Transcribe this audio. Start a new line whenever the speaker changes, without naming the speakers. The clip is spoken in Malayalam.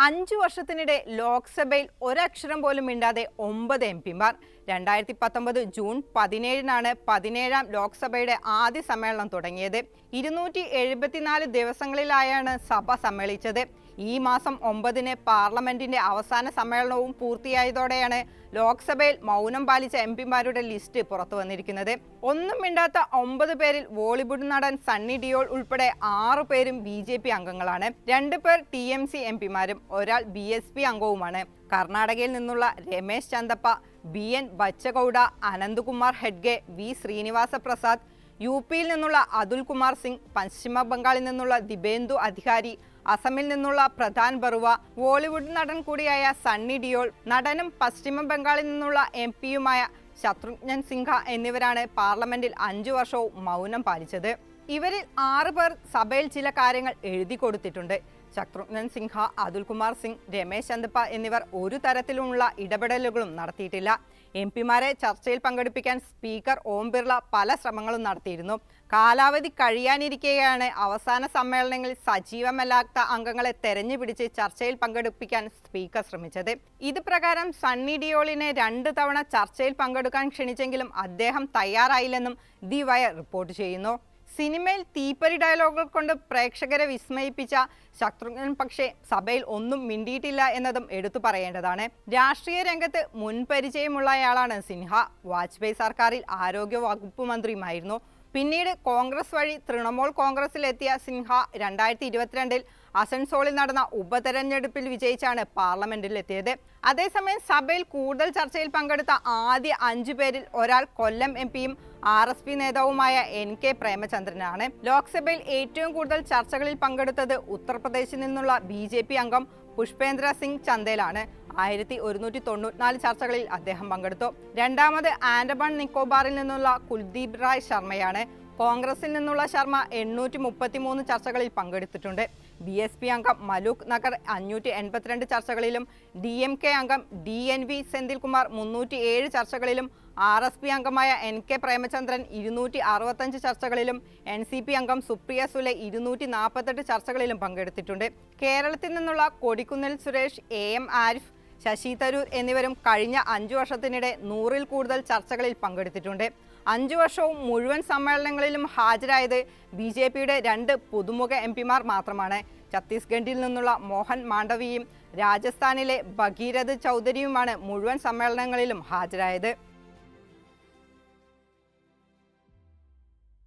5 വർഷത്തിനിടെ ലോക്സഭയിൽ ഒരക്ഷരം പോലും മിണ്ടാതെ 9 എംപിമാർ. 2019 ജൂൺ 17-നാണ് 17ാം ലോക്സഭയുടെ ആദ്യ സമ്മേളനം തുടങ്ങിയത്. 274 ദിവസങ്ങളിലായാണ് സഭ സമ്മേളിച്ചത്. ഈ മാസം 9-ന് പാർലമെന്റിന്റെ അവസാന സമ്മേളനവും പൂർത്തിയായതോടെയാണ് ലോക്സഭയിൽ മൗനം പാലിച്ച എംപിമാരുടെ ലിസ്റ്റ് പുറത്തു വന്നിരിക്കുന്നത്. ഒന്നും മിണ്ടാത്ത 9 പേരിൽ ബോളിവുഡ് നടൻ സണ്ണി ഡിയോൾ ഉൾപ്പെടെ 6 പേരും BJP അംഗങ്ങളാണ്. 2 പേർ TMC എംപിമാരും ഒരാൾ BSP അംഗവുമാണ്. കർണാടകയിൽ നിന്നുള്ള രമേശ് ചന്ദപ്പ, BN ബച്ചഗൌഡ, അനന്ത്കുമാർ ഹെഡ്ഗെ, V ശ്രീനിവാസ പ്രസാദ്, UP-യിൽ നിന്നുള്ള അതുൽ കുമാർ സിംഗ്, പശ്ചിമ ബംഗാളിൽ നിന്നുള്ള ദിബേന്ദു അധികാരി, അസമിൽ നിന്നുള്ള പ്രധാൻ ബറുവ, ബോളിവുഡ് നടൻ കൂടിയായ സണ്ണി ഡിയോൾ, നടനും പശ്ചിമ ബംഗാളിൽ നിന്നുള്ള MP-യുമായ ശത്രുഘ്നൻ സിൻഹ എന്നിവരാണ് പാർലമെന്റിൽ 5 വർഷവും മൗനം പാലിച്ചത്. ഇവരിൽ 6 പേർ സഭയിൽ ചില കാര്യങ്ങൾ എഴുതി കൊടുത്തിട്ടുണ്ട്. ശത്രുഘ്നൻ സിൻഹ, അതുൽ കുമാർ സിംഗ്, രമേശ് ചന്ദപ്പ എന്നിവർ ഒരു തരത്തിലുള്ള ഇടപെടലുകളും നടത്തിയിട്ടില്ല. എംപിമാരെ ചർച്ചയിൽ പങ്കെടുപ്പിക്കാൻ സ്പീക്കർ ഓം ബിർള പല ശ്രമങ്ങളും നടത്തിയിരുന്നു. കാലാവധി കഴിയാനിരിക്കെയാണ് അവസാന സമ്മേളനങ്ങളിൽ സജീവമല്ലാത്ത അംഗങ്ങളെ തെരഞ്ഞുപിടിച്ച് ചർച്ചയിൽ പങ്കെടുപ്പിക്കാൻ സ്പീക്കർ ശ്രമിച്ചത്. ഇത് പ്രകാരം സണ്ണി ഡിയോളിനെ 2 തവണ ചർച്ചയിൽ പങ്കെടുക്കാൻ ക്ഷണിച്ചെങ്കിലും അദ്ദേഹം തയ്യാറായില്ലെന്നും ദി വയർ റിപ്പോർട്ട് ചെയ്യുന്നു. സിനിമയിൽ തീപ്പരി ഡയലോഗുകൾ കൊണ്ട് പ്രേക്ഷകരെ വിസ്മയിപ്പിച്ച ശത്രുഘ്നൻ പക്ഷേ സഭയിൽ ഒന്നും മിണ്ടിയിട്ടില്ല എന്നതും എടുത്തു പറയേണ്ടതാണ്. രാഷ്ട്രീയ രംഗത്ത് മുൻപരിചയമുള്ളയാളാണ് സിൻഹ. വാജ്പേയി സർക്കാരിൽ ആരോഗ്യ വകുപ്പ് മന്ത്രിയുമായിരുന്നു. പിന്നീട് കോൺഗ്രസ് വഴി തൃണമൂൽ കോൺഗ്രസിലെത്തിയ സിൻഹ 2022-ൽ അസൻസോളിൽ നടന്ന ഉപതെരഞ്ഞെടുപ്പിൽ വിജയിച്ചാണ് പാർലമെന്റിലെത്തിയത്. അതേസമയം സഭയിൽ കൂടുതൽ ചർച്ചയിൽ പങ്കെടുത്ത ആദ്യ 5 പേരിൽ ഒരാൾ കൊല്ലം MP-യും RSP നേതാവുമായ NK പ്രേമചന്ദ്രനാണ്. ലോക്സഭയിൽ ഏറ്റവും കൂടുതൽ ചർച്ചകളിൽ പങ്കെടുത്തത് ഉത്തർപ്രദേശിൽ നിന്നുള്ള BJP അംഗം പുഷ്പേന്ദ്ര സിംഗ് ചന്ദേലാണ്. 1194 ചർച്ചകളിൽ അദ്ദേഹം പങ്കെടുത്തു. രണ്ടാമത് ആൻഡമാൻ നിക്കോബാറിൽ നിന്നുള്ള കുൽദീപ് റായ് ശർമ്മയാണ്. കോൺഗ്രസിൽ നിന്നുള്ള ശർമ്മ 833 ചർച്ചകളിൽ പങ്കെടുത്തിട്ടുണ്ട്. BSP അംഗം മലൂക് നഗർ 582 ചർച്ചകളിലും, DMK അംഗം DNV സെന്തിൽകുമാർ 307 ചർച്ചകളിലും, RSP അംഗമായ NK പ്രേമചന്ദ്രൻ 265 ചർച്ചകളിലും, NCP അംഗം സുപ്രിയ സുലെ 248 ചർച്ചകളിലും പങ്കെടുത്തിട്ടുണ്ട്. കേരളത്തിൽ നിന്നുള്ള കൊടിക്കുന്നിൽ സുരേഷ്, AM ആരിഫ്, ശശി തരൂർ എന്നിവരും കഴിഞ്ഞ 5 വർഷത്തിനിടെ 100-ൽ കൂടുതൽ ചർച്ചകളിൽ പങ്കെടുത്തിട്ടുണ്ട്. 5 വർഷവും മുഴുവൻ സമ്മേളനങ്ങളിലും ഹാജരായത് BJP-യുടെ 2 പുതുമുഖ എംപിമാർ മാത്രമാണ്. ഛത്തീസ്ഗഡിൽ നിന്നുള്ള മോഹൻ മാണ്ഡവിയും രാജസ്ഥാനിലെ ഭഗീരഥ് ചൗധരിയുമാണ് മുഴുവൻ സമ്മേളനങ്ങളിലും ഹാജരായത്.